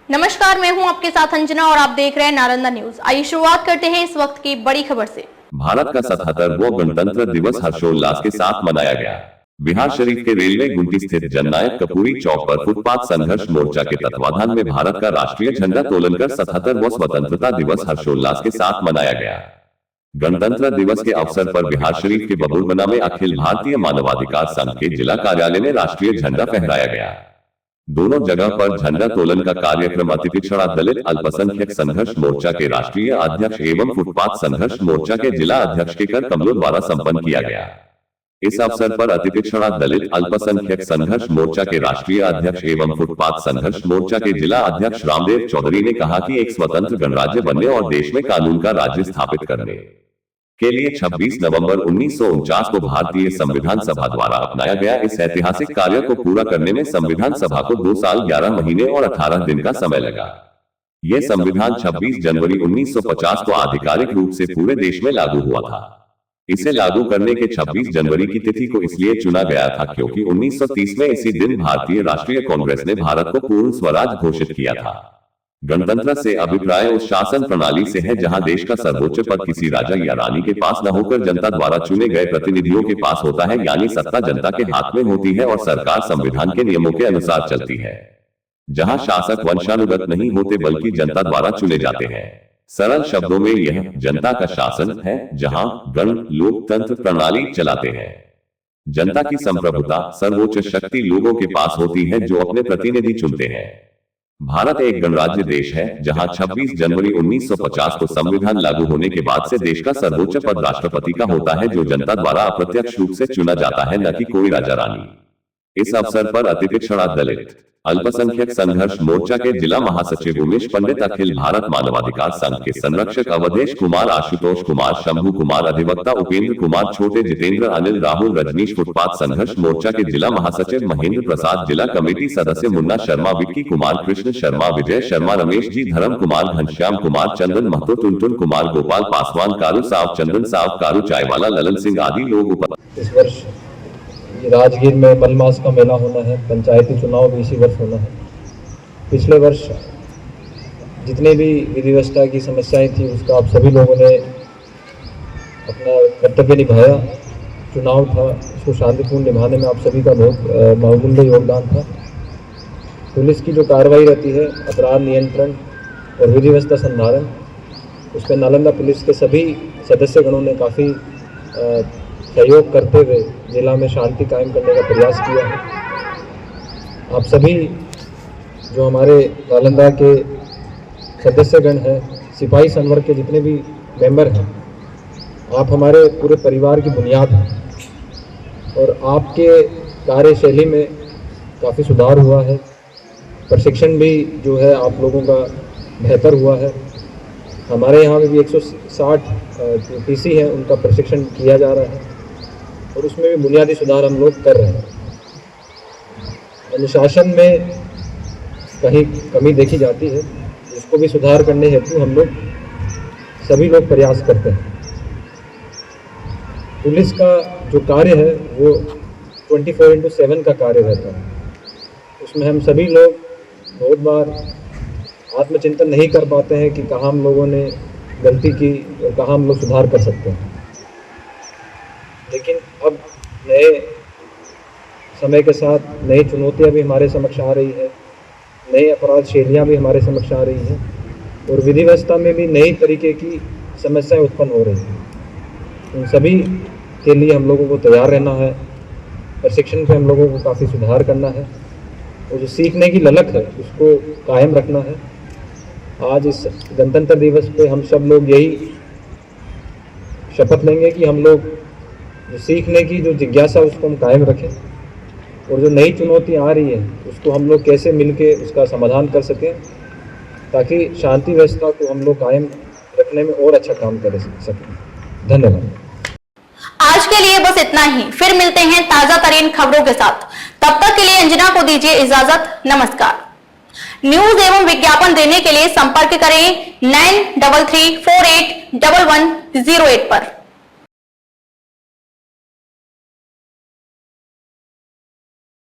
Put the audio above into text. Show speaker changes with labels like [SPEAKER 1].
[SPEAKER 1] नमस्कार, मैं हूं आपके साथ अंजना और आप देख रहे हैं नालंदा न्यूज। आइए शुरुआत करते हैं इस वक्त की बड़ी खबर से।
[SPEAKER 2] भारत का 77वां गणतंत्र दिवस हर्षोल्लास के साथ मनाया गया। बिहार शरीफ के रेलवे गुमटी स्थित जननायक कपूरी चौक पर फुटपाथ संघर्ष मोर्चा के तत्वाधान में भारत का राष्ट्रीय झंडा तोलन कर 77वां स्वतंत्रता दिवस हर्षोल्लास के साथ मनाया गया। गणतंत्र दिवस के अवसर पर बिहार शरीफ के बबुलबना में अखिल भारतीय मानवाधिकार संघ के जिला कार्यालय में राष्ट्रीय झंडा फहराया गया। दोनों जगह पर झंडा तोलन का कार्यक्रम अतिपिछड़ा दलित अल्पसंख्यक संघर्ष मोर्चा के राष्ट्रीय अध्यक्ष एवं फुटपाथ संघर्ष मोर्चा के जिला अध्यक्ष के कर कमलों द्वारा संपन्न किया गया। इस अवसर पर अतिपिछड़ा दलित अल्पसंख्यक संघर्ष मोर्चा के राष्ट्रीय अध्यक्ष एवं फुटपाथ संघर्ष मोर्चा के जिला अध्यक्ष रामदेव चौधरी ने कहा कि एक स्वतंत्र गणराज्य बनने और देश में कानून का राज्य स्थापित करने के लिए 26 नवंबर 1949 को भारतीय संविधान सभा द्वारा अपनाया गया इस ऐतिहासिक कार्य को पूरा करने में संविधान सभा को 2 साल 11 महीने और 18 दिन का समय लगा। यह संविधान 26 जनवरी 1950 को आधिकारिक रूप से पूरे देश में लागू हुआ था। इसे लागू करने के 26 जनवरी की तिथि को इसलिए चुना गया था क्योंकि 1930 में इसी दिन भारतीय राष्ट्रीय कांग्रेस ने भारत को पूर्ण स्वराज घोषित किया था। गणतंत्र से अभिप्राय उस शासन प्रणाली से है जहां देश का सर्वोच्च पद किसी राजा या रानी के पास न होकर जनता द्वारा चुने गए प्रतिनिधियों के पास होता है, यानी सत्ता जनता के हाथ में होती है और सरकार संविधान के नियमों के अनुसार चलती है। जहां शासक वंशानुगत नहीं होते बल्कि जनता द्वारा चुने जाते हैं। सरल शब्दों में यह जनता का शासन है जहां गण लोकतंत्र प्रणाली चलाते हैं। जनता की संप्रभुता सर्वोच्च शक्ति लोगों के पास होती है जो अपने प्रतिनिधि चुनते हैं। भारत एक गणराज्य देश है जहां 26 जनवरी 1950 को संविधान लागू होने के बाद से देश का सर्वोच्च पद राष्ट्रपति का होता है जो जनता द्वारा अप्रत्यक्ष रूप से चुना जाता है, न कि कोई राजा रानी। इस अवसर पर अतिपिछड़ा दलित अल्पसंख्यक संघर्ष मोर्चा के जिला महासचिव उमेश पंडित, अखिल भारत मानवाधिकार संघ के संरक्षक अवधेश कुमार, आशुतोष कुमार, शंभू कुमार, अधिवक्ता उपेंद्र कुमार, छोटे जितेंद्र, अनिल, राहुल, रजनीश, फुटपाथ संघर्ष मोर्चा के जिला महासचिव महेंद्र प्रसाद, जिला कमेटी सदस्य मुन्ना शर्मा, विक्की कुमार, कृष्ण शर्मा, विजय शर्मा, रमेश जी, धर्म कुमार, घनश्याम कुमार, चंदन महतो, टुनटुन कुमार, गोपाल पासवान, कारू साहब, चंदन साहब, कारू चायवाला, ललन सिंह आदि लोग उपस्थित।
[SPEAKER 3] इस वर्ष राजगीर में मलमास का मेला होना है, पंचायती चुनाव भी इसी वर्ष होना है। पिछले वर्ष जितने भी विधि व्यवस्था की समस्याएं थी उसका आप सभी लोगों ने अपना कर्तव्य निभाया। चुनाव था, उसको शांतिपूर्ण निभाने में आप सभी का बहुत बहुमूल्य योगदान था। पुलिस की जो कार्रवाई रहती है, अपराध नियंत्रण और विधि व्यवस्था संधारण, उसमें नालंदा पुलिस के सभी सदस्यगणों ने काफ़ी सहयोग करते हुए जिला में शांति कायम करने का प्रयास किया है। आप सभी जो हमारे नालंदा के सदस्यगण हैं, सिपाही संवर्ग के जितने भी मेंबर हैं, आप हमारे पूरे परिवार की बुनियाद हैं और आपके कार्यशैली में काफ़ी सुधार हुआ है। प्रशिक्षण भी जो है आप लोगों का बेहतर हुआ है। हमारे यहाँ में भी 160 पीसी हैं, उनका प्रशिक्षण किया जा रहा है और उसमें भी बुनियादी सुधार हम लोग कर रहे हैं। अनुशासन में कहीं कमी देखी जाती है, इसको भी सुधार करने हेतु हम लोग सभी लोग प्रयास करते हैं। पुलिस का जो कार्य है वो 24/7 का कार्य रहता है। उसमें हम सभी लोग बहुत बार आत्मचिंतन नहीं कर पाते हैं कि कहाँ हम लोगों ने गलती की और कहाँ हम लोग सुधार कर सकते हैं। लेकिन अब नए समय के साथ नई चुनौतियां भी हमारे समक्ष आ रही है, नई अपराध शैलियाँ भी हमारे समक्ष आ रही हैं और विधि व्यवस्था में भी नई तरीके की समस्याएं उत्पन्न हो रही हैं। उन सभी के लिए हम लोगों को तैयार रहना है। प्रशिक्षण पे हम लोगों को काफ़ी सुधार करना है और जो सीखने की ललक है उसको कायम रखना है। आज इस गणतंत्र दिवस पे हम सब लोग यही शपथ लेंगे कि हम लोग जो सीखने की जो जिज्ञासा उसको हम कायम रखें और जो नई चुनौतियाँ आ रही हैं उसको हम लोग कैसे मिलके उसका समाधान कर सकें ताकि शांति व्यवस्था को हम लोग कायम रखने में और अच्छा काम कर सकें। धन्यवाद।
[SPEAKER 1] आज के लिए बस इतना ही, फिर मिलते हैं ताजा तरीन खबरों के साथ। तब तक के लिए अंजना को दीजिए इजाजत। नमस्कार। न्यूज एवं विज्ञापन देने के लिए संपर्क करें 9334811108 पर।